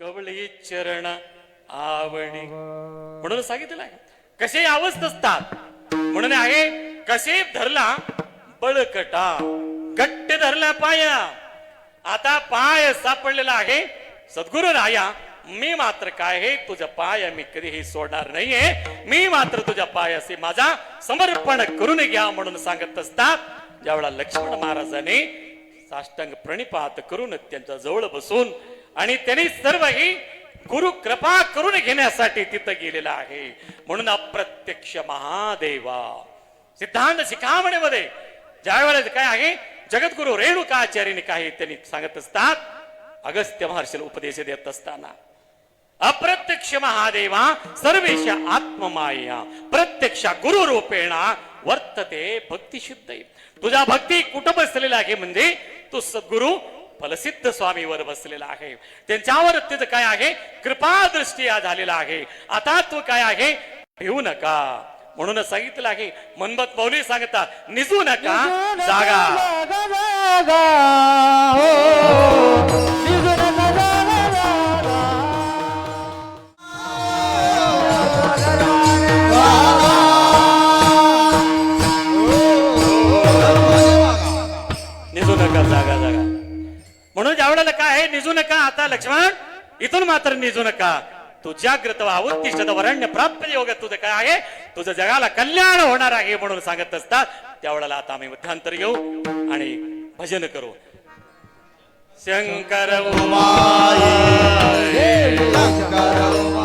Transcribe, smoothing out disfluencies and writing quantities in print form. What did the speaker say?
कवळी चरण आवडी म्हणून सांगितलं आहे. कसे अवस्थ असतात म्हणून आहे. कसे धरला बळकटा घट्ट धरला पाया. आता पाय सापडलेला आहे सद्गुरु राया. मी मात्र काय हे तुझा पाय मी कधीही सोडणार नाहीये. मी मात्र तुझ्या पायाशी माझा समर्पण करून घ्या म्हणून सांगत असतात. ज्यावेळा लक्ष्मण महाराजांनी साष्टांग प्रणिपात करून त्यांच्या जवळ बसून आणि त्यांनी सर्व ही गुरु कृपा करून घेण्यासाठी तिथं गेलेला आहे. म्हणून अप्रत्यक्ष महादेवा सिद्धांत शिखामणीमध्ये ज्या वेळेस काय आहे जगद्गुरु रेणुकाचार्यांनी काय त्यांनी सांगत असतात. अगस्त्य महर्षीला उपदेश देत असताना अप्रत्यक्ष महादेवा सर्वेश आत्ममाया प्रत्यक्ष गुरु रूपेण वर्तते भक्ती शुद्ध. तुझा भक्ती कुठं बसलेला आहे म्हणजे तू सद्गुरु फलसिद्ध स्वामीवर बसलेला आहे. त्यांच्यावर तिथं काय आहे कृपा दृष्टी झालेला आहे. आता तू काय आहे भिवू नका म्हणून सांगितलं आहे. मनमत मौली सांगतात निजू नका जागा. निजू नका जागा जागा म्हणून ज्यावेळेला काय आहे निजू नका. आता लक्ष्मण इथून मात्र निजू नका. तू जागृत उत्तिष्ठत वरण्य प्राप्त योग तुझं काय आहे तुझं जगाला कल्याण होणार आहे म्हणून सांगत असतात. त्यावेळेला आता आम्ही मध्यांतर येऊ आणि भजन करू. शंकर उमाये शंकर